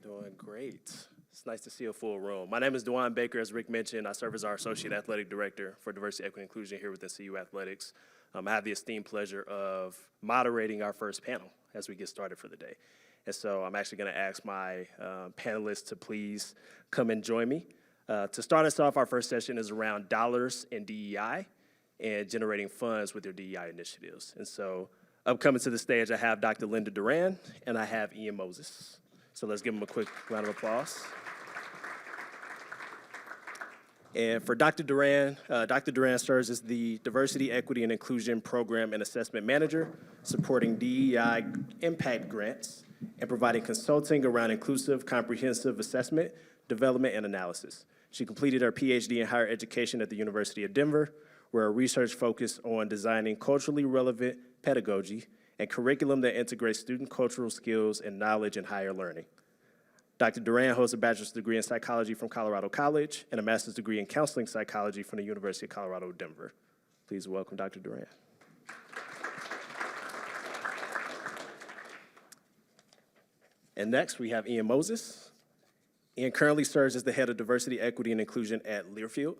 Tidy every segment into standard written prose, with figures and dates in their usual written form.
Doing great. It's nice to see a full room. My name is Duran Baker. As Rick mentioned, I serve as our Associate Athletic Director for Diversity, Equity, and Inclusion here within CU Athletics. I have the esteemed pleasure of moderating our first panel as we get started for the day. And so I'm actually going to ask my panelists to please come and join me. To start us off, our first session is around dollars and DEI and generating funds with your DEI initiatives. And so upcoming to the stage, I have Dr. Lynda Duran and I have Ian Moses. So let's give them a quick round of applause. And for Dr. Duran serves as the Diversity, Equity, and Inclusion Program and Assessment Manager, supporting DEI impact grants and providing consulting around inclusive, comprehensive assessment, development, and analysis. She completed her PhD in higher education at the University of Denver, where her research focused on designing culturally relevant pedagogy and curriculum that integrates student cultural skills and knowledge in higher learning. Dr. Duran holds a bachelor's degree in psychology from Colorado College and a master's degree in counseling psychology from the University of Colorado, Denver. Please welcome Dr. Duran. And next, we have Ian Moses. Ian currently serves as the head of diversity, equity, and inclusion at Learfield.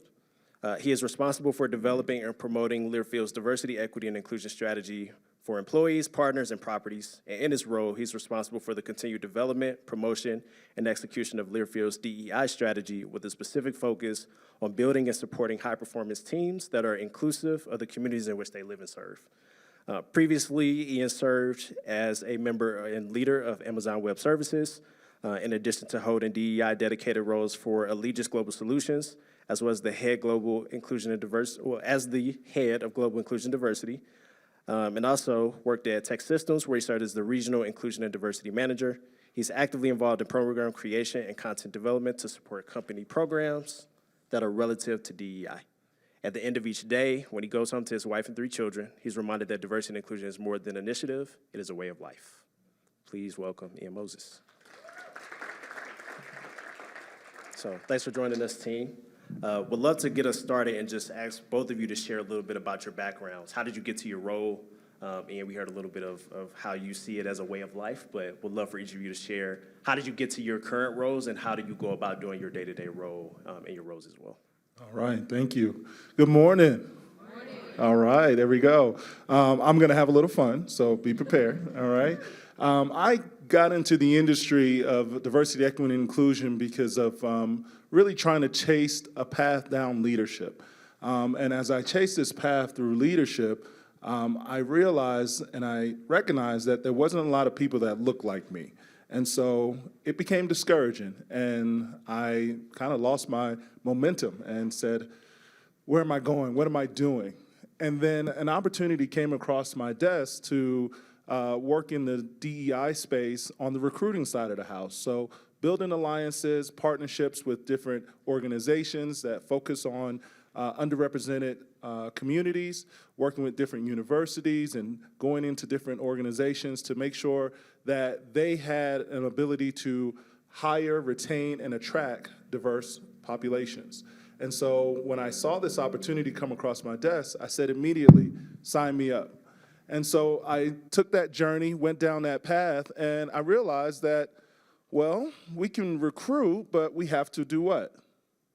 He is responsible for developing and promoting Learfield's diversity, equity, and inclusion strategy for employees, partners, and properties. And in his role, he's responsible for the continued development, promotion, and execution of Learfield's DEI strategy with a specific focus on building and supporting high-performance teams that are inclusive of the communities in which they live and serve. Previously, Ian served as a member and leader of Amazon Web Services, in addition to holding DEI dedicated roles for Allegis Global Solutions, as well as the head global inclusion and diversity, well, as the head of global inclusion and diversity, and also worked at Tech Systems, where he served as the regional inclusion and diversity manager. He's actively involved in program creation and content development to support company programs that are relative to DEI. At the end of each day, when he goes home to his wife and 3 children, he's reminded that diversity and inclusion is more than an initiative, it is a way of life. Please welcome Ian Moses. So thanks for joining us, team. Would love to get us started and just ask both of you to share a little bit about your backgrounds. How did you get to your role? And we heard a little bit of how you see it as a way of life, but would love for each of you to share how did you get to your current roles and how do you go about doing your day-to-day role in your roles as well? All right, thank you. Good morning. Good morning. All right, there we go. I'm going to have a little fun, so be prepared, all right? I got into the industry of diversity, equity, and inclusion because of really trying to chase a path down leadership. And as I chased this path through leadership, I realized and I recognized that there wasn't a lot of people that looked like me. And so it became discouraging, and I kind of lost my momentum and said, where am I going? What am I doing? And then an opportunity came across my desk to work in the DEI space on the recruiting side of the house. So building alliances, partnerships with different organizations that focus on underrepresented communities, working with different universities and going into different organizations to make sure that they had an ability to hire, retain, and attract diverse populations. And so when I saw this opportunity come across my desk, I said immediately, sign me up. And so I took that journey, went down that path, and I realized that, well, we can recruit, but we have to do what?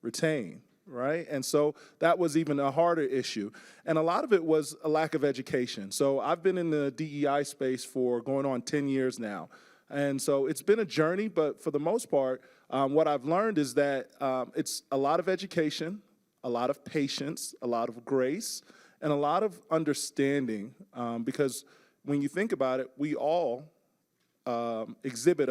Retain, right? And so that was even a harder issue. And a lot of it was a lack of education. So I've been in the DEI space for going on 10 years now. And so it's been a journey, but for the most part, what I've learned is that it's a lot of education, a lot of patience, a lot of grace, and a lot of understanding, because when you think about it, we all exhibit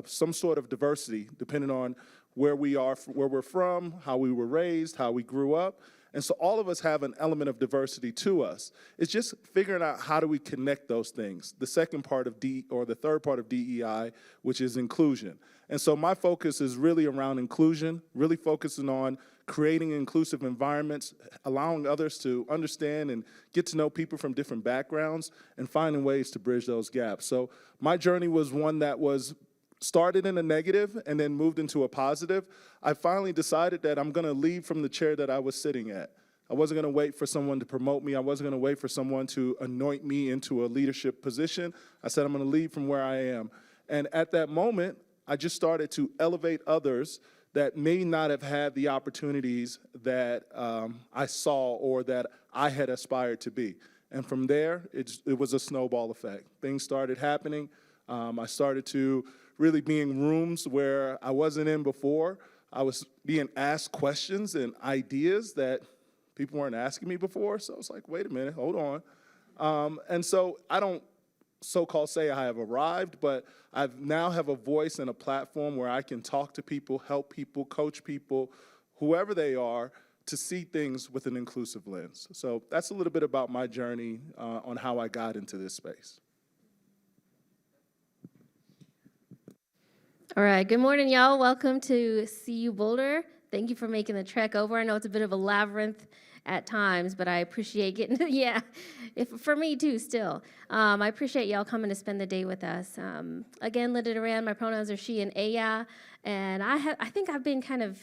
some sort of diversity depending on where we are, where we're from, how we were raised, how we grew up. And so all of us have an element of diversity to us. It's just figuring out how do we connect those things. The second part of the third part of DEI, which is inclusion. And so my focus is really around inclusion, really focusing on creating inclusive environments, allowing others to understand and get to know people from different backgrounds, and finding ways to bridge those gaps. So my journey was one that was started in a negative and then moved into a positive. I finally decided that I'm gonna leave from the chair that I was sitting at. I wasn't gonna wait for someone to promote me. I wasn't gonna wait for someone to anoint me into a leadership position. I said, I'm gonna leave from where I am. And at that moment, I just started to elevate others that may not have had the opportunities that I saw or that I had aspired to be. And from there, it was a snowball effect. Things started happening. I started to really be in rooms where I wasn't in before. I was being asked questions and ideas that people weren't asking me before. So I was like, wait a minute, hold on. And so I don't so-called say I have arrived, but I now have a voice and a platform where I can talk to people, help people, coach people, whoever they are, to see things with an inclusive lens. So that's a little bit about my journey on how I got into this space. All right, good morning, y'all. Welcome to CU Boulder. Thank you for making the trek over. I know it's a bit of a labyrinth at times, but I appreciate getting, for me too, still. I appreciate y'all coming to spend the day with us. Again, Lynda Duran, my pronouns are she and aya, and I think I've been kind of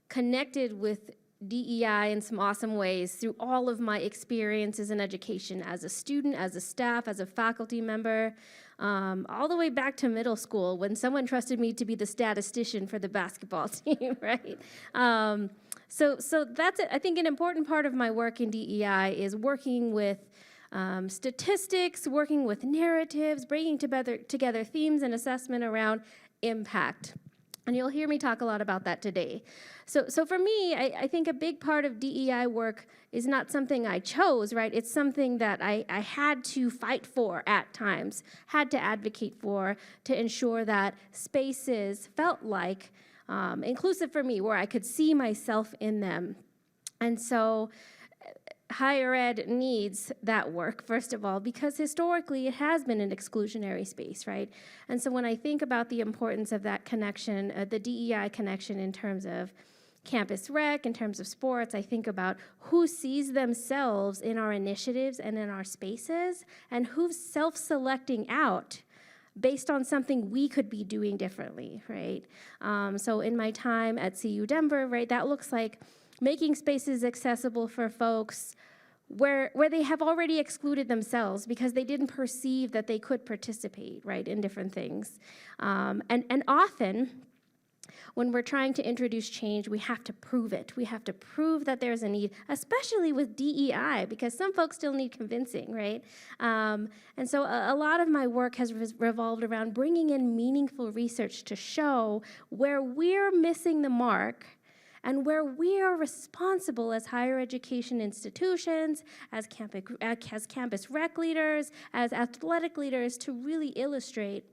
connected with DEI in some awesome ways through all of my experiences in education as a student, as a staff, as a faculty member, all the way back to middle school when someone trusted me to be the statistician for the basketball team, right? So that's it. I think an important part of my work in DEI is working with statistics, working with narratives, bringing together themes and assessment around impact. And you'll hear me talk a lot about that today. So for me, I think a big part of DEI work is not something I chose, right? It's something that I had to fight for at times, had to advocate for to ensure that spaces felt like inclusive for me, where I could see myself in them. And so higher ed needs that work, first of all, because historically it has been an exclusionary space, right? And so when I think about the importance of that connection, the DEI connection in terms of campus rec, in terms of sports, I think about who sees themselves in our initiatives and in our spaces, and who's self-selecting out based on something we could be doing differently, right? So in my time at CU Denver, right, that looks like making spaces accessible for folks where they have already excluded themselves because they didn't perceive that they could participate, right, in different things. And often, when we're trying to introduce change, we have to prove it. We have to prove that there's a need, especially with DEI, because some folks still need convincing, right? And so a lot of my work has revolved around bringing in meaningful research to show where we're missing the mark and where we are responsible as higher education institutions, as campus rec leaders, as athletic leaders, to really illustrate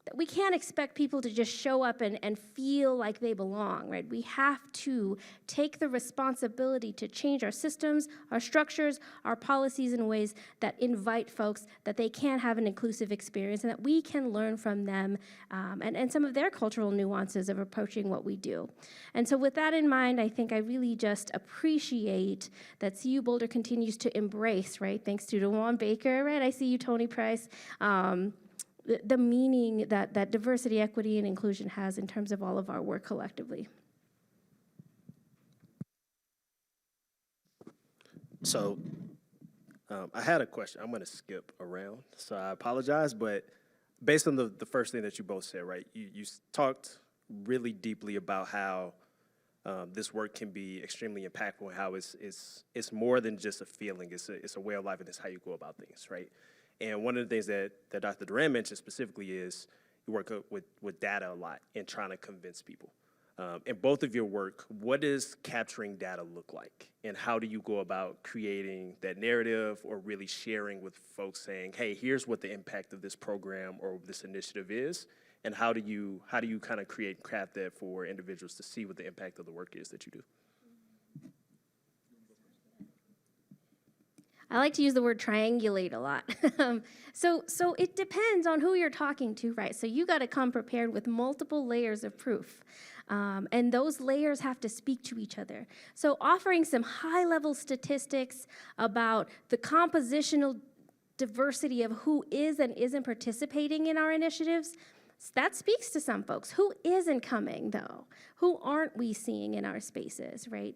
that we can't expect people to just show up and feel like they belong, right? We have to take the responsibility to change our systems, our structures, our policies in ways that invite folks that they can have an inclusive experience and that we can learn from them and some of their cultural nuances of approaching what we do. And so with that in mind, I think I really just appreciate that CU Boulder continues to embrace, right? Thanks to Duran Baker, right? I see you, Tony Price. The meaning that diversity, equity, and inclusion has in terms of all of our work collectively. So I had a question. I'm going to skip around, so I apologize. But based on the first thing that you both said, right, you talked really deeply about how this work can be extremely impactful and how it's more than just a feeling. It's a way of life, and it's how you go about things, right? And one of the things that Dr. Duran mentioned specifically is you work with data a lot and trying to convince people. In both of your work, what does capturing data look like? And how do you go about creating that narrative or really sharing with folks saying, hey, here's what the impact of this program or this initiative is? And how do you kind of craft that for individuals to see what the impact of the work is that you do? I like to use the word triangulate a lot. So it depends on who you're talking to, right? So you got to come prepared with multiple layers of proof. And those layers have to speak to each other. So offering some high-level statistics about the compositional diversity of who is and isn't participating in our initiatives, that speaks to some folks. Who isn't coming, though? Who aren't we seeing in our spaces, right?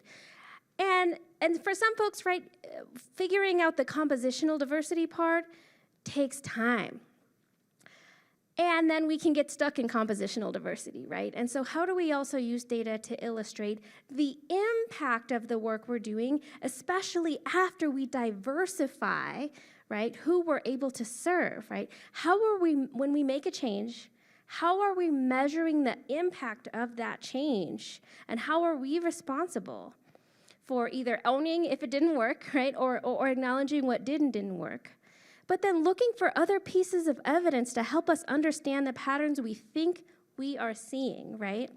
And for some folks, right, figuring out the compositional diversity part takes time. And then we can get stuck in compositional diversity, right? And so how do we also use data to illustrate the impact of the work we're doing, especially after we diversify, right, who we're able to serve, right? How are we, when we make a change, how are we measuring the impact of that change? And how are we responsible for either owning if it didn't work, right, or acknowledging what didn't work? But then looking for other pieces of evidence to help us understand the patterns we think we are seeing, right?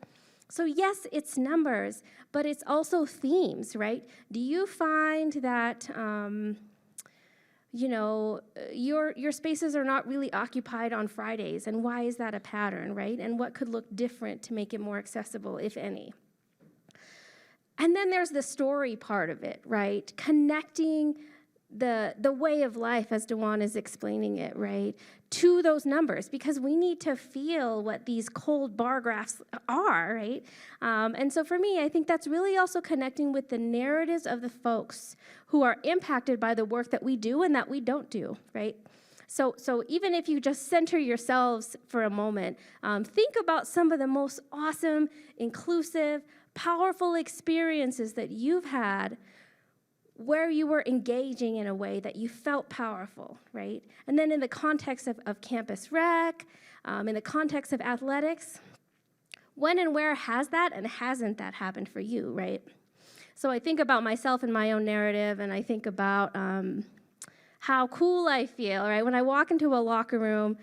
So yes, it's numbers, but it's also themes, right? Do you find that, your spaces are not really occupied on Fridays, and why is that a pattern, right? And what could look different to make it more accessible, if any? And then there's the story part of it, right? Connecting the way of life, as Duran is explaining it, right, to those numbers, because we need to feel what these cold bar graphs are, right? And so for me, I think that's really also connecting with the narratives of the folks who are impacted by the work that we do and that we don't do, right? So even if you just center yourselves for a moment, think about some of the most awesome, inclusive, powerful experiences that you've had where you were engaging in a way that you felt powerful, right? And then in the context of campus rec, in the context of athletics, when and where has that and hasn't that happened for you, right? So I think about myself and my own narrative, and I think about how cool I feel, right? When I walk into a locker room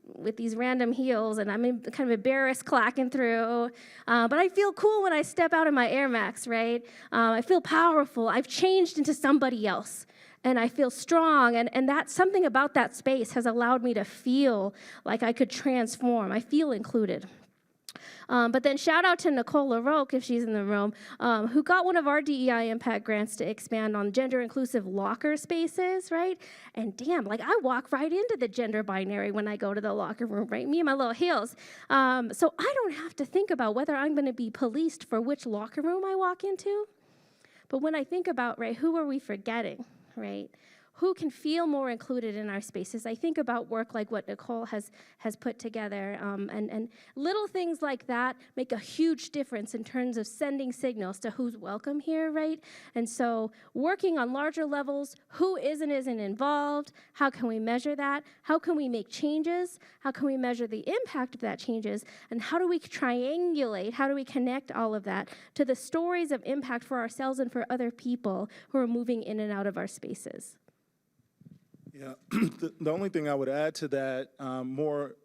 with these random heels, and I'm kind of embarrassed clacking through, but I feel cool when I step out in my Air Max, right? I feel powerful. I've changed into somebody else, and I feel strong, and that something about that space has allowed me to feel like I could transform. I feel included. But then shout out to Nicole LaRoque, if she's in the room, who got one of our DEI impact grants to expand on gender-inclusive locker spaces, right? And damn, like I walk right into the gender binary when I go to the locker room, right? Me and my little heels. So I don't have to think about whether I'm going to be policed for which locker room I walk into. But when I think about, right, who are we forgetting, right? Who can feel more included in our spaces? I think about work like what Nicole has put together, and little things like that make a huge difference in terms of sending signals to who's welcome here, right? And so working on larger levels, who is and isn't involved, how can we measure that? How can we make changes? How can we measure the impact of that changes? And how do we triangulate, how do we connect all of that to the stories of impact for ourselves and for other people who are moving in and out of our spaces? Yeah, the only thing I would add to that, more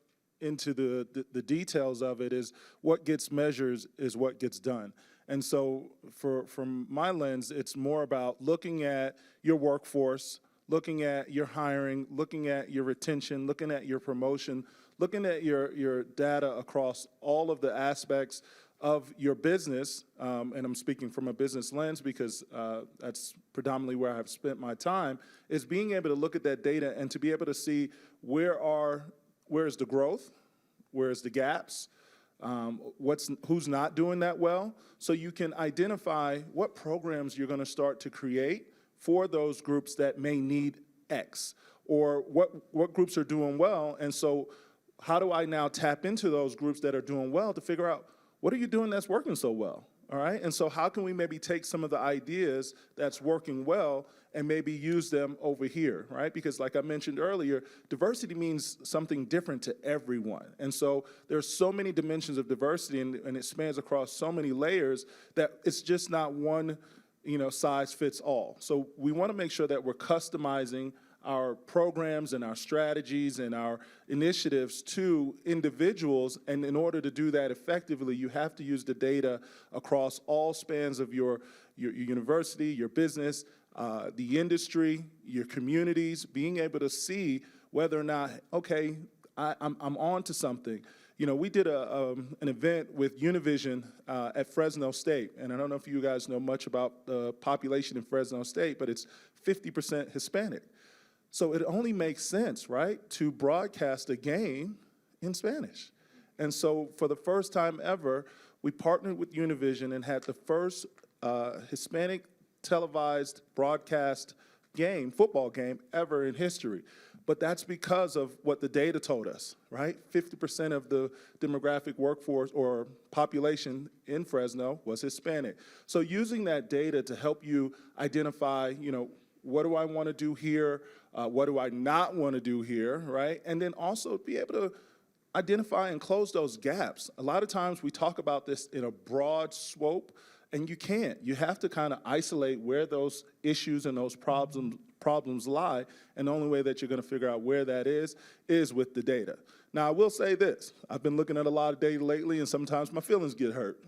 into the details of it, is what gets measured is what gets done. And so from my lens, it's more about looking at your workforce, looking at your hiring, looking at your retention, looking at your promotion, looking at your data across all of the aspects of your business, and I'm speaking from a business lens because that's predominantly where I've spent my time, is being able to look at that data and to be able to see where is the growth, where's the gaps, who's not doing that well, so you can identify what programs you're going to start to create for those groups that may need X, or what groups are doing well, and so how do I now tap into those groups that are doing well to figure out what are you doing that's working so well, all right? And so how can we maybe take some of the ideas that's working well and maybe use them over here, right? Because like I mentioned earlier, diversity means something different to everyone. And so there's so many dimensions of diversity, and it spans across so many layers that it's just not one, size fits all. So we want to make sure that we're customizing our programs and our strategies and our initiatives to individuals, and in order to do that effectively, you have to use the data across all spans of your university, your business, the industry, your communities, being able to see whether or not, okay, I'm on to something. We did an event with Univision at Fresno State, and I don't know if you guys know much about the population in Fresno State, but it's 50% Hispanic. So it only makes sense, right, to broadcast a game in Spanish. And so for the first time ever, we partnered with Univision and had the first Hispanic televised broadcast game, football game, ever in history. But that's because of what the data told us, right? 50% of the demographic workforce or population in Fresno was Hispanic. So using that data to help you identify, what do I want to do here? What do I not want to do here, right? And then also be able to identify and close those gaps. A lot of times we talk about this in a broad swope, and you can't. You have to kind of isolate where those issues and those problems lie, and the only way that you're going to figure out where that is with the data. Now, I will say this. I've been looking at a lot of data lately, and sometimes my feelings get hurt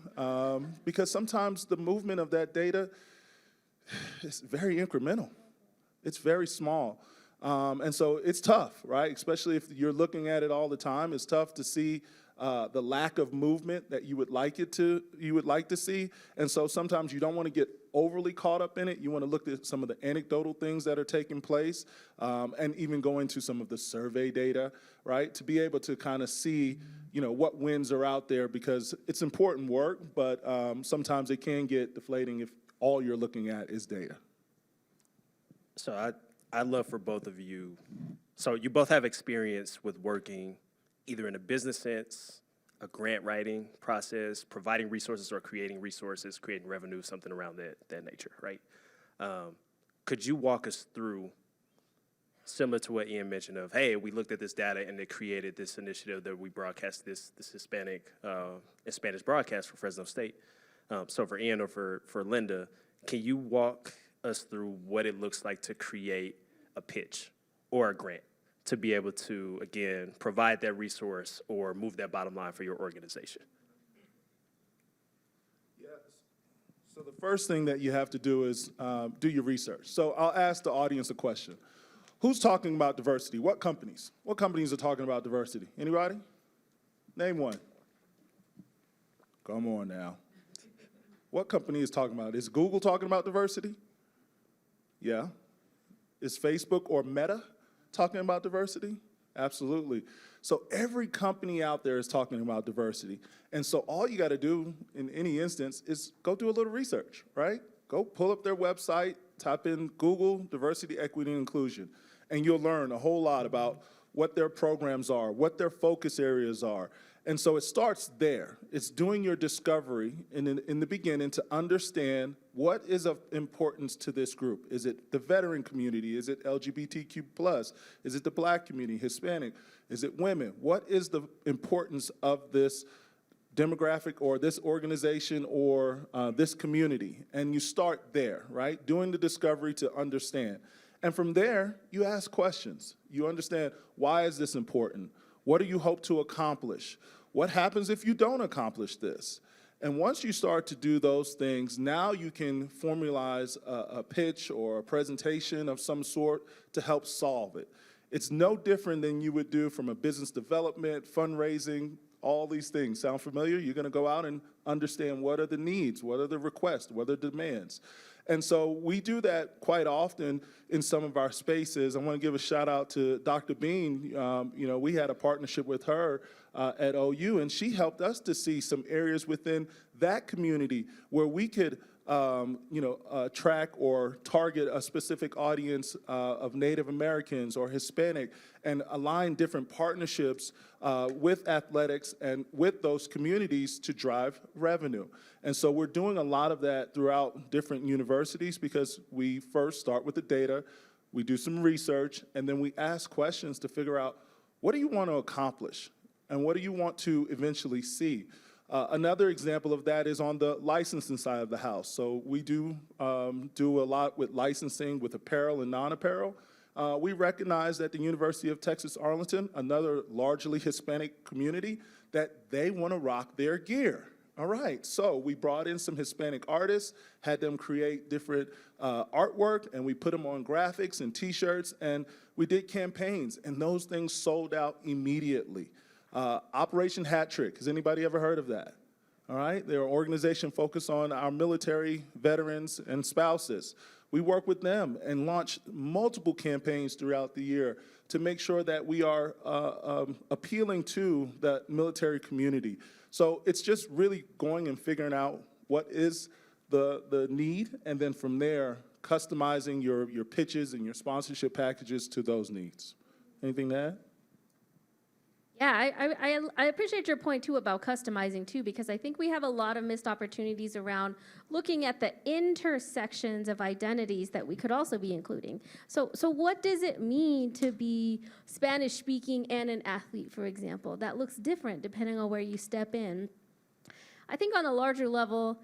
because sometimes the movement of that data is very incremental. It's very small. And so it's tough, right? Especially if you're looking at it all the time. It's tough to see the lack of movement that you would like to see. And so sometimes you don't want to get overly caught up in it. You want to look at some of the anecdotal things that are taking place, and even go into some of the survey data, right? To be able to kind of see, what wins are out there, because it's important work, but sometimes it can get deflating if all you're looking at is data. So I'd love for both of you, so you both have experience with working either in a business sense, a grant writing process, providing resources or creating resources, creating revenue, something around that nature, right? Could you walk us through, similar to what Ian mentioned of, hey, we looked at this data and it created this initiative that we broadcast this Hispanic and Spanish broadcast for Fresno State. So for Ian or for Lynda, can you walk us through what it looks like to create a pitch or a grant to be able to, again, provide that resource or move that bottom line for your organization? Yes. So the first thing that you have to do is do your research. So I'll ask the audience a question. Who's talking about diversity? What companies? What companies are talking about diversity? Anybody? Name one. Come on now. What company is talking about it? Is Google talking about diversity? Yeah. Is Facebook or Meta talking about diversity? Absolutely. So every company out there is talking about diversity. And so all you got to do in any instance is go do a little research, right? Go pull up their website, type in Google diversity, equity, and inclusion, and you'll learn a whole lot about what their programs are, what their focus areas are. And so it starts there. It's doing your discovery in the beginning to understand what is of importance to this group. Is it the veteran community? Is it LGBTQ+? Is it the Black community, Hispanic? Is it women? What is the importance of this demographic or this organization or this community? And you start there, right? Doing the discovery to understand. And from there, you ask questions. You understand, why is this important? What do you hope to accomplish? What happens if you don't accomplish this? And once you start to do those things, now you can formalize a pitch or a presentation of some sort to help solve it. It's no different than you would do from a business development, fundraising, all these things. Sound familiar? You're gonna go out and understand what are the needs, what are the requests, what are the demands. And so we do that quite often in some of our spaces. I want to give a shout out to Dr. Bean. We had a partnership with her at OU, and she helped us to see some areas within that community where we could track or target a specific audience of Native Americans or Hispanic and align different partnerships with athletics and with those communities to drive revenue. And so we're doing a lot of that throughout different universities because we first start with the data, we do some research, and then we ask questions to figure out, what do you want to accomplish? And what do you want to eventually see? Another example of that is on the licensing side of the house. So we do do a lot with licensing with apparel and non-apparel. We recognize at the University of Texas Arlington, another largely Hispanic community, that they want to rock their gear. All right, so we brought in some Hispanic artists, had them create different artwork, and we put them on graphics and T-shirts, and we did campaigns, and those things sold out immediately. Operation Hat Trick, has anybody ever heard of that? All right, they're an organization focused on our military veterans and spouses. We work with them and launch multiple campaigns throughout the year to make sure that we are appealing to the military community. So it's just really going and figuring out what is the need, and then from there, customizing your pitches and your sponsorship packages to those needs. Anything to add? Yeah, I appreciate your point too about customizing too, because I think we have a lot of missed opportunities around looking at the intersections of identities that we could also be including. So what does it mean to be Spanish speaking and an athlete, for example? That looks different depending on where you step in. I think on a larger level,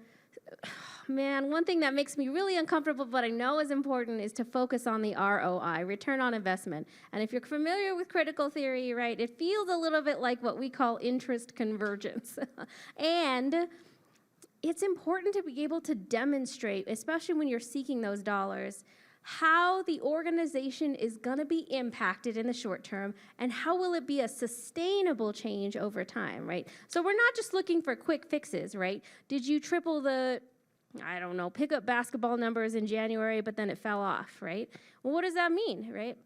man, one thing that makes me really uncomfortable, but I know is important, is to focus on the ROI, return on investment. And if you're familiar with critical theory, right, it feels a little bit like what we call interest convergence. And it's important to be able to demonstrate, especially when you're seeking those dollars, how the organization is going to be impacted in the short term and how will it be a sustainable change over time, right? So we're not just looking for quick fixes, right? Did you triple the, I don't know, pick up basketball numbers in January, but then it fell off, right? Well, what does that mean, right?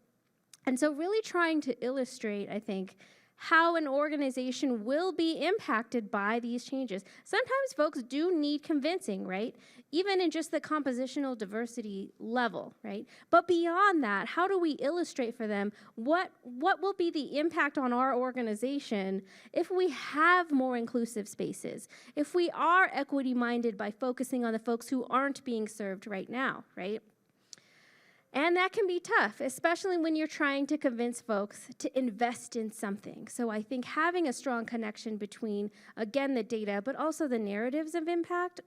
And so really trying to illustrate, I think, how an organization will be impacted by these changes. Sometimes folks do need convincing, right? Even in just the compositional diversity level, right? But beyond that, how do we illustrate for them what will be the impact on our organization if we have more inclusive spaces, if we are equity-minded by focusing on the folks who aren't being served right now, right? And that can be tough, especially when you're trying to convince folks to invest in something. So I think having a strong connection between, again, the data, but also the narratives of impact.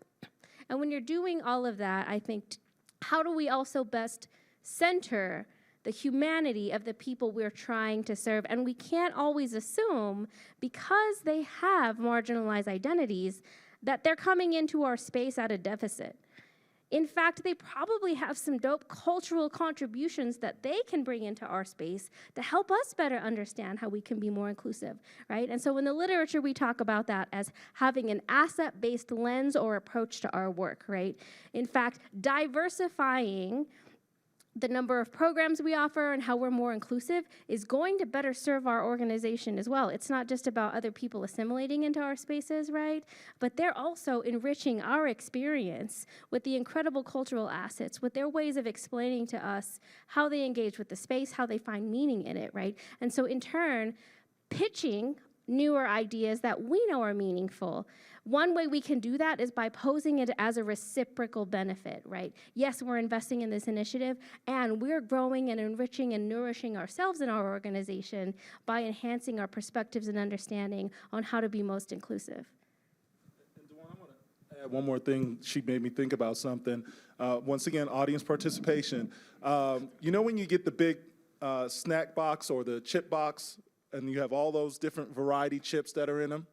And when you're doing all of that, I think, how do we also best center the humanity of the people we're trying to serve? And we can't always assume, because they have marginalized identities, that they're coming into our space at a deficit. In fact, they probably have some dope cultural contributions that they can bring into our space to help us better understand how we can be more inclusive, right? And so in the literature, we talk about that as having an asset-based lens or approach to our work, right? In fact, diversifying the number of programs we offer and how we're more inclusive is going to better serve our organization as well. It's not just about other people assimilating into our spaces, right? But they're also enriching our experience with the incredible cultural assets, with their ways of explaining to us how they engage with the space, how they find meaning in it, right? And so in turn, pitching newer ideas that we know are meaningful. One way we can do that is by posing it as a reciprocal benefit, right? Yes, we're investing in this initiative, and we're growing and enriching and nourishing ourselves in our organization by enhancing our perspectives and understanding on how to be most inclusive. And Duran, I want to add one more thing. She made me think about something. Once again, audience participation. You know when you get the big snack box or the chip box, and you have all those different variety chips that are in them?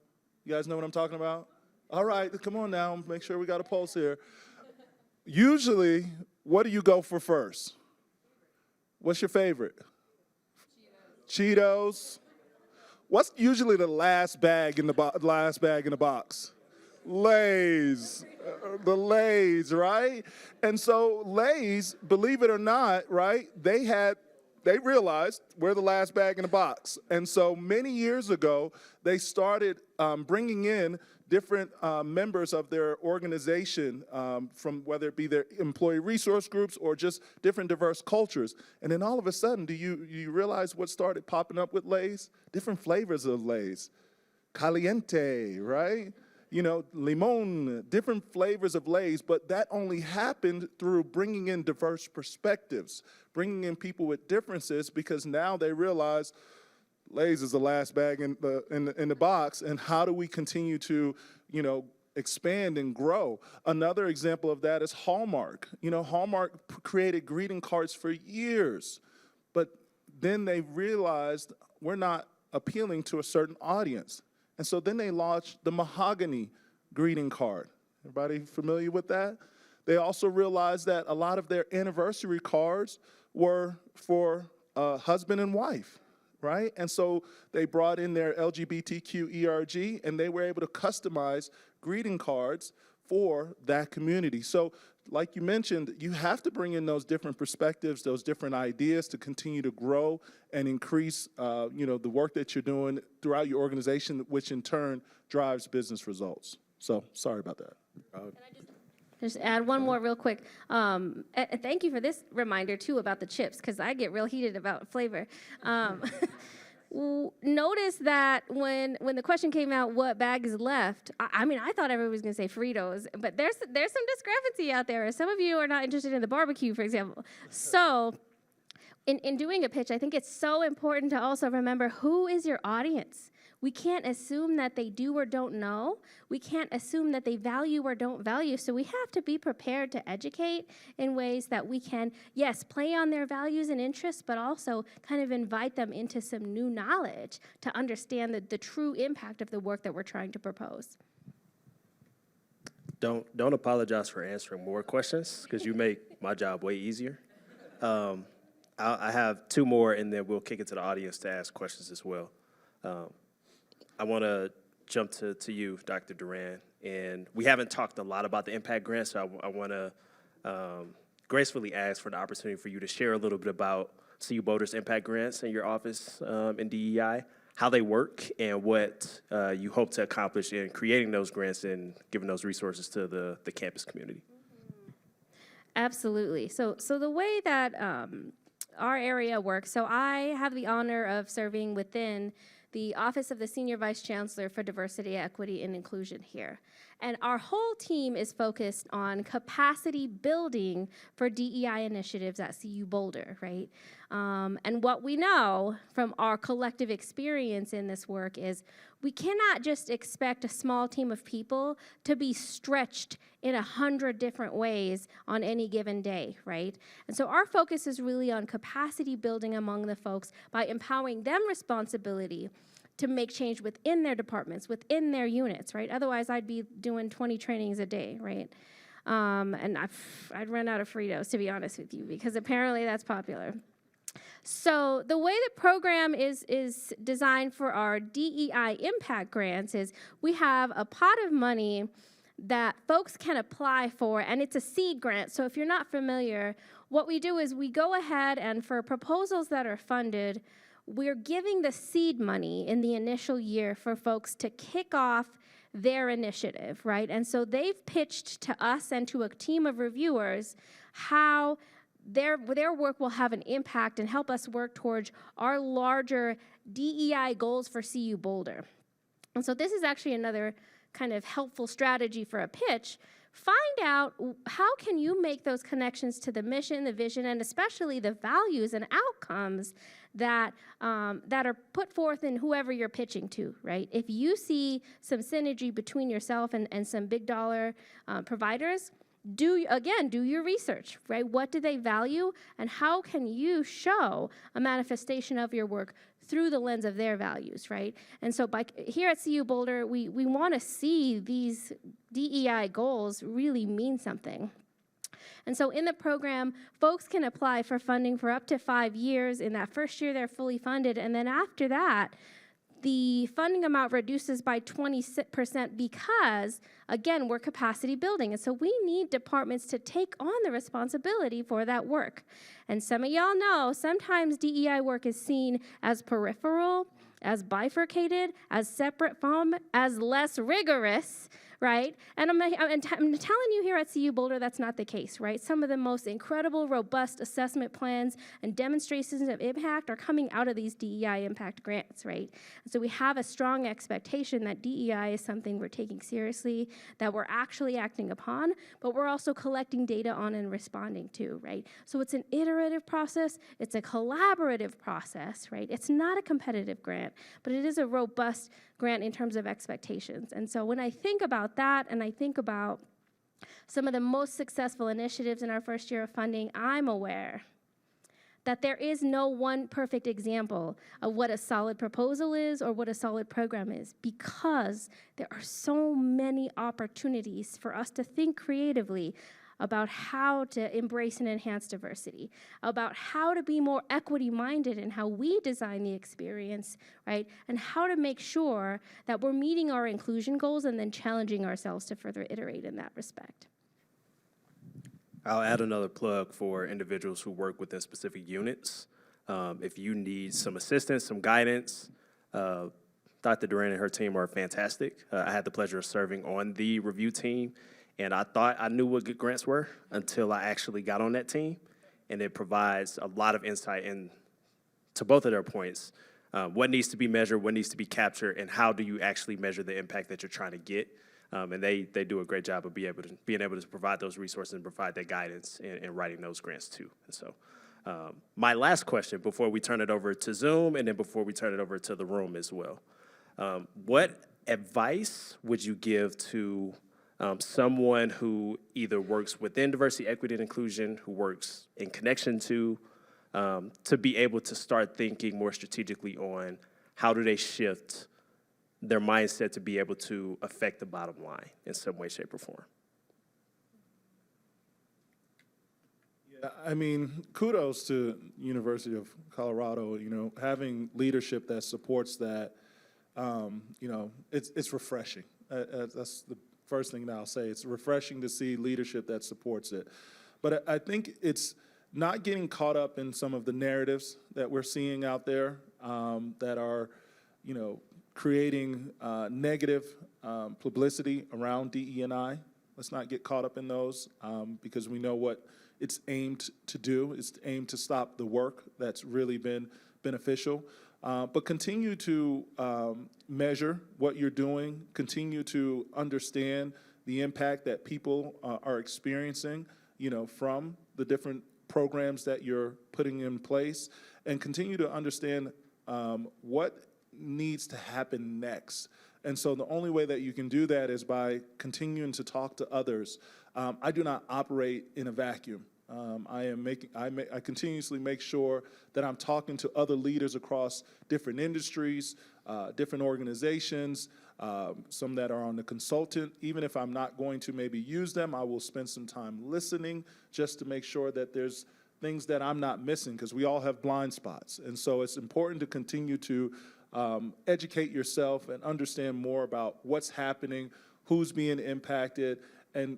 You guys know what I'm talking about? All right, come on now, make sure we got a pulse here. Usually, what do you go for first? What's your favorite? Cheetos. What's usually the last bag in the box? Lay's. The Lay's, right? And so Lay's, believe it or not, right, they realized we're the last bag in the box. And so many years ago, they started bringing in different members of their organization from whether it be their employee resource groups or just different diverse cultures. And then all of a sudden, do you realize what started popping up with Lay's? Different flavors of Lay's. Caliente, right? You know, limon, different flavors of Lay's, but that only happened through bringing in diverse perspectives, bringing in people with differences, because now they realize Lay's is the last bag in the box, and how do we continue to, you know, expand and grow? Another example of that is Hallmark. You know, Hallmark created greeting cards for years, but then they realized we're not appealing to a certain audience. And so then they launched the mahogany greeting card. Everybody familiar with that? They also realized that a lot of their anniversary cards were for husband and wife, right? And so they brought in their LGBTQ ERG, and they were able to customize greeting cards for that community. So like you mentioned, you have to bring in those different perspectives, those different ideas to continue to grow and increase, you know, the work that you're doing throughout your organization, which in turn drives business results. So sorry about that. Just add one more real quick. Thank you for this reminder too about the chips, because I get real heated about flavor. Notice that when the question came out, what bag is left? I mean, I thought everybody was going to say Fritos, but there's some discrepancy out there. Some of you are not interested in the barbecue, for example. So in doing a pitch, I think it's so important to also remember who is your audience. We can't assume that they do or don't know. We can't assume that they value or don't value. So we have to be prepared to educate in ways that we can, yes, play on their values and interests, but also kind of invite them into some new knowledge to understand the true impact of the work that we're trying to propose. Don't apologize for answering more questions, because you make my job way easier. I have two more, and then we'll kick it to the audience to ask questions as well. I want to jump to you, Dr. Duran, and we haven't talked a lot about the impact grant, so I want to gracefully ask for the opportunity for you to share a little bit about CU Boulder's impact grants in your office in DEI, how they work, and what you hope to accomplish in creating those grants and giving those resources to the campus community. Absolutely. So the way that our area works, so I have the honor of serving within the Office of the Senior Vice Chancellor for Diversity, Equity, and Inclusion here. And our whole team is focused on capacity building for DEI initiatives at CU Boulder, right? And what we know from our collective experience in this work is we cannot just expect a small team of people to be stretched in 100 different ways on any given day, right? And so our focus is really on capacity building among the folks by empowering them responsibility to make change within their departments, within their units, right? Otherwise, I'd be doing 20 trainings a day, right? And I'd run out of Fritos, to be honest with you, because apparently that's popular. So the way the program is designed for our DEI impact grants is we have a pot of money that folks can apply for, and it's a seed grant. So if you're not familiar, what we do is we go ahead and for proposals that are funded, we're giving the seed money in the initial year for folks to kick off their initiative, right? And so they've pitched to us and to a team of reviewers how their work will have an impact and help us work towards our larger DEI goals for CU Boulder. And so this is actually another kind of helpful strategy for a pitch. Find out how can you make those connections to the mission, the vision, and especially the values and outcomes that are put forth in whoever you're pitching to, right? If you see some synergy between yourself and some big dollar providers, do your research, right? What do they value, and how can you show a manifestation of your work through the lens of their values, right? And so here at CU Boulder, we want to see these DEI goals really mean something. And so in the program, folks can apply for funding for up to 5 years. In that first year, they're fully funded, and then after that, the funding amount reduces by 20% because, again, we're capacity building. And so we need departments to take on the responsibility for that work. And some of y'all know sometimes DEI work is seen as peripheral, as bifurcated, as separate from, as less rigorous, right? And I'm telling you here at CU Boulder, that's not the case, right? Some of the most incredible, robust assessment plans and demonstrations of impact are coming out of these DEI impact grants, right? And so we have a strong expectation that DEI is something we're taking seriously, that we're actually acting upon, but we're also collecting data on and responding to, right? So it's an iterative process, it's a collaborative process, right? It's not a competitive grant, but it is a robust grant in terms of expectations. And so when I think about that, and I think about some of the most successful initiatives in our first year of funding, I'm aware that there is no one perfect example of what a solid proposal is or what a solid program is, because there are so many opportunities for us to think creatively about how to embrace and enhance diversity, about how to be more equity-minded in how we design the experience, right? And how to make sure that we're meeting our inclusion goals and then challenging ourselves to further iterate in that respect. I'll add another plug for individuals who work within specific units. If you need some assistance, some guidance, Dr. Duran and her team are fantastic. I had the pleasure of serving on the review team, And I thought I knew what good grants were until I actually got on that team. And it provides a lot of insight to both of their points. What needs to be measured, what needs to be captured, and how do you actually measure the impact that you're trying to get. And they do a great job of being able to provide those resources and provide that guidance in writing those grants too. And so my last question before we turn it over to Zoom and then before we turn it over to the room as well. What advice would you give to someone who either works within diversity, equity, and inclusion, who works in connection to be able to start thinking more strategically on how do they shift their mindset to be able to affect the bottom line in some way, shape, or form? Yeah, I mean, kudos to University of Colorado, having leadership that supports that, it's refreshing. That's the first thing that I'll say. It's refreshing to see leadership that supports it. But I think it's not getting caught up in some of the narratives that we're seeing out there that are, creating negative publicity around DE&I. Let's not get caught up in those because we know what it's aimed to do. It's aimed to stop the work that's really been beneficial. But continue to measure what you're doing, continue to understand the impact that people are experiencing, from the different programs that you're putting in place, and continue to understand what needs to happen next. And so the only way that you can do that is by continuing to talk to others. I do not operate in a vacuum. I continuously make sure that I'm talking to other leaders across different industries, different organizations, some that are on the consultant. Even if I'm not going to maybe use them, I will spend some time listening just to make sure that there's things that I'm not missing, because we all have blind spots. And so it's important to continue to educate yourself and understand more about what's happening, who's being impacted, and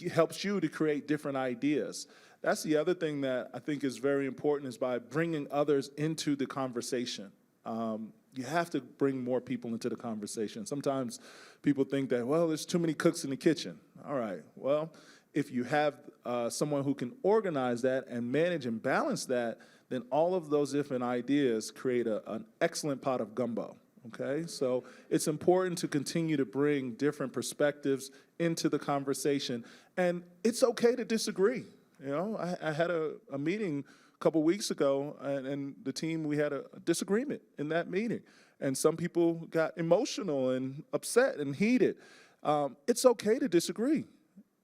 it helps you to create different ideas. That's the other thing that I think is very important, is by bringing others into the conversation. You have to bring more people into the conversation. Sometimes people think that, well, there's too many cooks in the kitchen. All right, well, if you have someone who can organize that and manage and balance that, then all of those different ideas create an excellent pot of gumbo. Okay, so it's important to continue to bring different perspectives into the conversation, and it's okay to disagree. I had a meeting a couple weeks ago, and the team, we had a disagreement in that meeting, and some people got emotional and upset and heated. It's okay to disagree.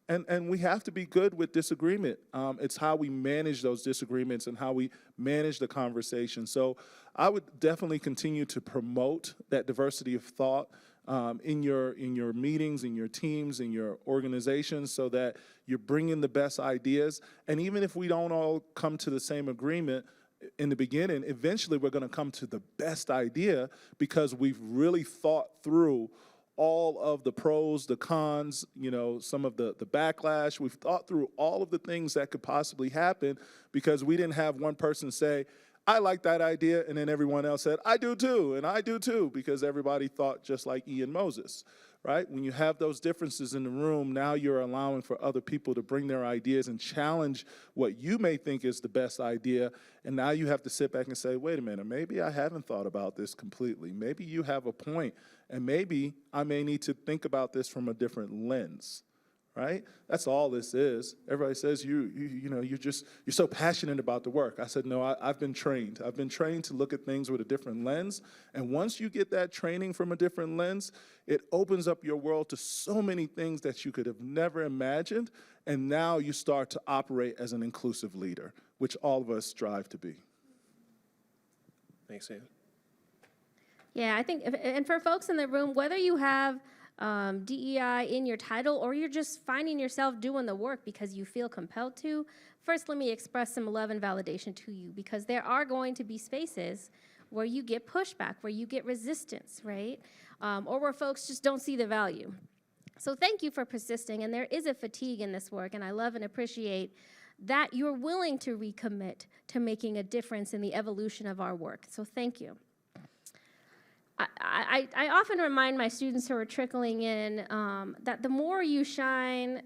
And we have to be good with disagreement. It's how we manage those disagreements and how we manage the conversation. So I would definitely continue to promote that diversity of thought in your meetings, in your teams, in your organizations, so that you're bringing the best ideas. And even if we don't all come to the same agreement in the beginning, eventually we're going to come to the best idea, because we've really thought through all of the pros, the cons, some of the backlash. We've thought through all of the things that could possibly happen, because we didn't have one person say, I like that idea, and then everyone else said, I do too, and I do too, because everybody thought just like Ian Moses, right? When you have those differences in the room, now you're allowing for other people to bring their ideas and challenge what you may think is the best idea, and now you have to sit back and say, wait a minute, maybe I haven't thought about this completely. Maybe you have a point, and maybe I may need to think about this from a different lens, right? That's all this is. Everybody says you're so passionate about the work. I said, no, I've been trained. I've been trained to look at things with a different lens. And once you get that training from a different lens, it opens up your world to so many things that you could have never imagined. And now you start to operate as an inclusive leader, which all of us strive to be. Thanks, Ian. Yeah, I think, and for folks in the room, whether you have DEI in your title or you're just finding yourself doing the work because you feel compelled to, first let me express some love and validation to you, because there are going to be spaces where you get pushback, where you get resistance, right? Or where folks just don't see the value. So thank you for persisting, and there is a fatigue in this work, and I love and appreciate that you're willing to recommit to making a difference in the evolution of our work. So thank you. I often remind my students who are trickling in that the more you shine,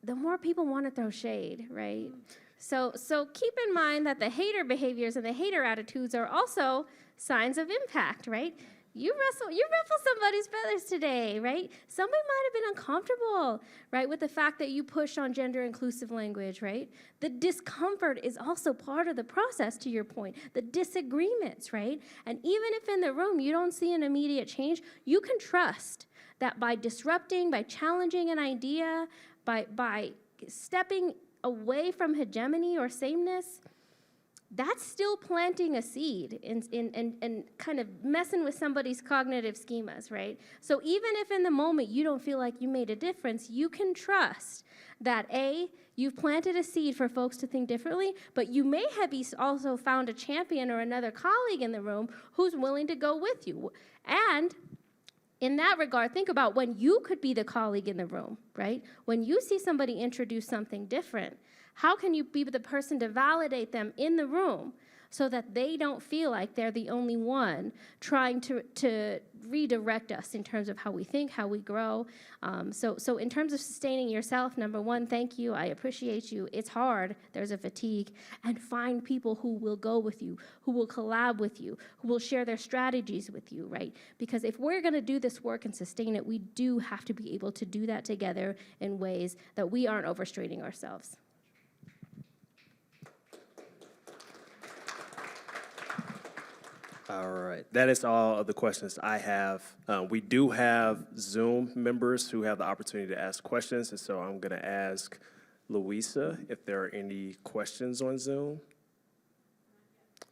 the more people want to throw shade, right? So keep in mind that the hater behaviors and the hater attitudes are also signs of impact, right? You ruffle somebody's feathers today, right? Somebody might have been uncomfortable, right, with the fact that you push on gender inclusive language, right? The discomfort is also part of the process, to your point. The disagreements, right? And even if in the room you don't see an immediate change, you can trust that by disrupting, by challenging an idea, by stepping away from hegemony or sameness, that's still planting a seed and kind of messing with somebody's cognitive schemas, right? So even if in the moment you don't feel like you made a difference, you can trust that A, you've planted a seed for folks to think differently, but you may have also found a champion or another colleague in the room who's willing to go with you. And in that regard, think about when you could be the colleague in the room, right? When you see somebody introduce something different, how can you be the person to validate them in the room so that they don't feel like they're the only one trying to redirect us in terms of how we think, how we grow? So in terms of sustaining yourself, number one, thank you. I appreciate you. It's hard. There's a fatigue. And find people who will go with you, who will collab with you, who will share their strategies with you, right? Because if we're going to do this work and sustain it, we do have to be able to do that together in ways that we aren't overstraining ourselves. All right, that is all of the questions I have. We do have Zoom members who have the opportunity to ask questions, and so I'm going to ask Louisa if there are any questions on Zoom.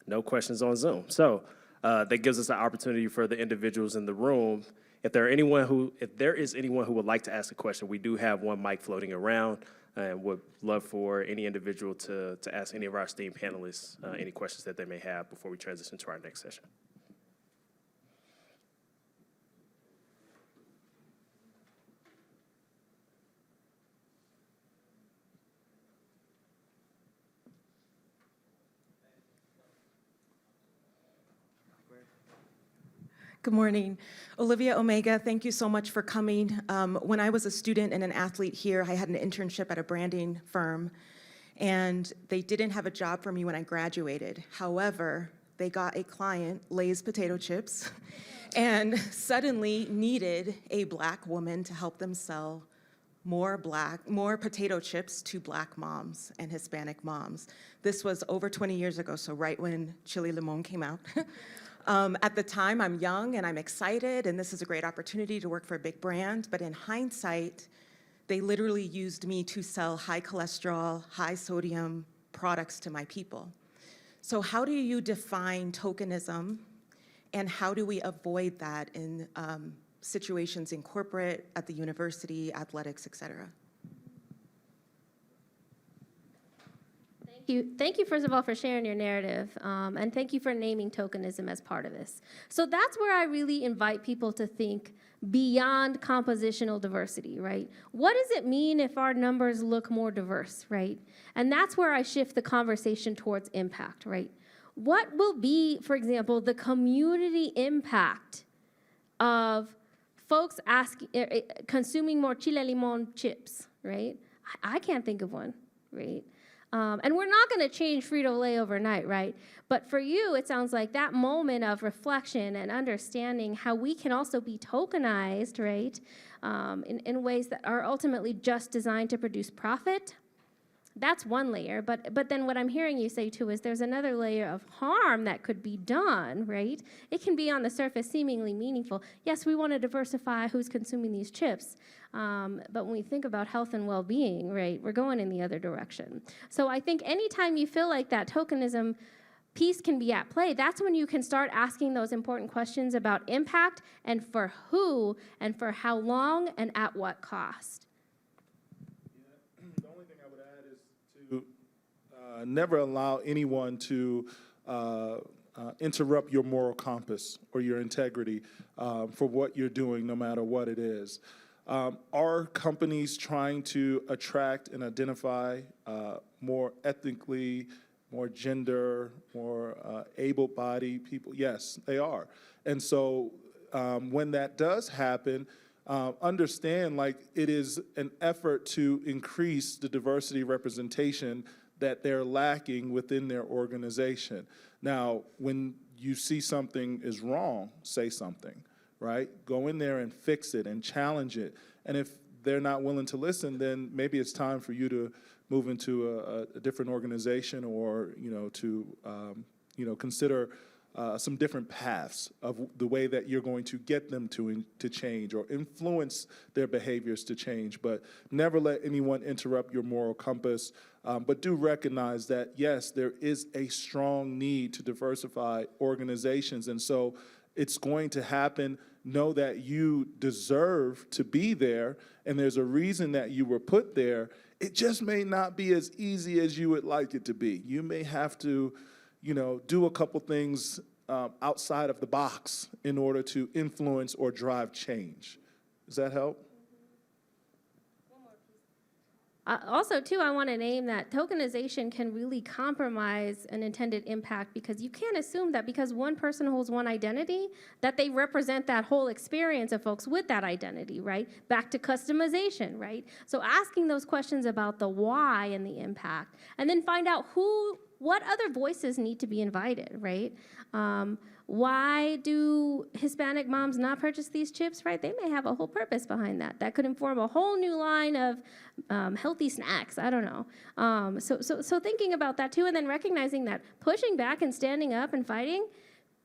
No questions on Zoom. So that gives us an opportunity for the individuals in the room. If there is anyone who would like to ask a question, we do have one mic floating around, and would love for any individual to ask any of our esteemed panelists any questions that they may have before we transition to our next session. Good morning. Olivia Omega, thank you so much for coming. When I was a student and an athlete here, I had an internship at a branding firm, and they didn't have a job for me when I graduated. However, they got a client, Lay's potato chips, and suddenly needed a Black woman to help them sell more potato chips to Black moms and Hispanic moms. This was over 20 years ago, so right when Chili Limon came out. At the time, I'm young and I'm excited, and this is a great opportunity to work for a big brand, but in hindsight, they literally used me to sell high cholesterol, high sodium products to my people. So how do you define tokenism, and how do we avoid that in situations in corporate, at the university, athletics, et cetera? Thank you, first of all, for sharing your narrative, and thank you for naming tokenism as part of this. So that's where I really invite people to think beyond compositional diversity, right? What does it mean if our numbers look more diverse, right? And that's where I shift the conversation towards impact, right? What will be, for example, the community impact of folks consuming more chile limon chips, right? I can't think of one, right? And we're not going to change Frito-Lay overnight, right? But for you, it sounds like that moment of reflection and understanding how we can also be tokenized, right, in ways that are ultimately just designed to produce profit. That's one layer, but then what I'm hearing you say too is there's another layer of harm that could be done, right? It can be on the surface seemingly meaningful. Yes, we want to diversify who's consuming these chips, but when we think about health and well-being, right, we're going in the other direction. So I think anytime you feel like that tokenism piece can be at play, that's when you can start asking those important questions about impact and for who and for how long and at what cost. Never allow anyone to interrupt your moral compass or your integrity for what you're doing, no matter what it is. Are companies trying to attract and identify more ethnically, more gender, more able-bodied people? Yes, they are. And so when that does happen, understand like it is an effort to increase the diversity representation that they're lacking within their organization. Now, when you see something is wrong, say something, right? Go in there and fix it and challenge it. And if they're not willing to listen, then maybe it's time for you to move into a different organization, or to consider some different paths of the way that you're going to get them to change or influence their behaviors to change. But never let anyone interrupt your moral compass. But do recognize that, yes, there is a strong need to diversify organizations. And so it's going to happen. Know that you deserve to be there, and there's a reason that you were put there. It just may not be as easy as you would like it to be. You may have to do a couple things outside of the box in order to influence or drive change. Does that help? Also, too, I want to name that tokenization can really compromise an intended impact, because you can't assume that because one person holds one identity, that they represent that whole experience of folks with that identity, right? Back to customization, right? So asking those questions about the why and the impact, and then find out what other voices need to be invited, right? Why do Hispanic moms not purchase these chips, right? They may have a whole purpose behind that. That could inform a whole new line of healthy snacks. I don't know. So thinking about that too, and then recognizing that pushing back and standing up and fighting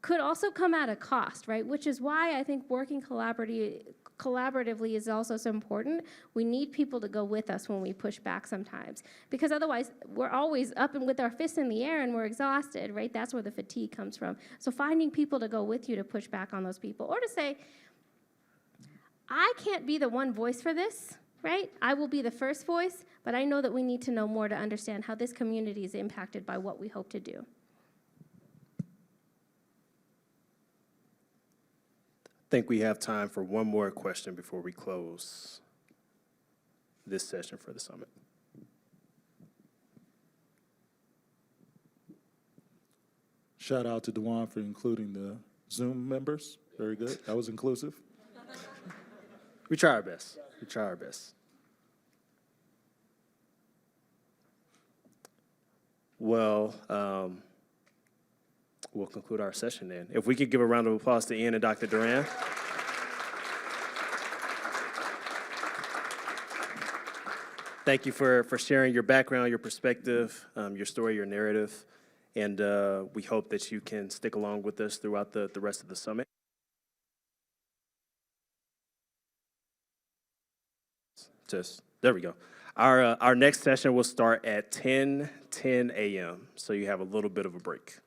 could also come at a cost, right? Which is why I think working collaboratively is also so important. We need people to go with us when we push back sometimes, because otherwise we're always up and with our fists in the air and we're exhausted, right? That's where the fatigue comes from. So finding people to go with you to push back on those people, or to say, I can't be the one voice for this, right? I will be the first voice, but I know that we need to know more to understand how this community is impacted by what we hope to do. I think we have time for one more question before we close this session for the summit. Shout out to Duran for including the Zoom members. Very good. That was inclusive. We try our best. We try our best. Well, we'll conclude our session then. If we could give a round of applause to Ian and Dr. Duran. Thank you for sharing your background, your perspective, your story, your narrative. And we hope that you can stick along with us throughout the rest of the summit. There we go. Our next session will start at 10 a.m., so you have a little bit of a break.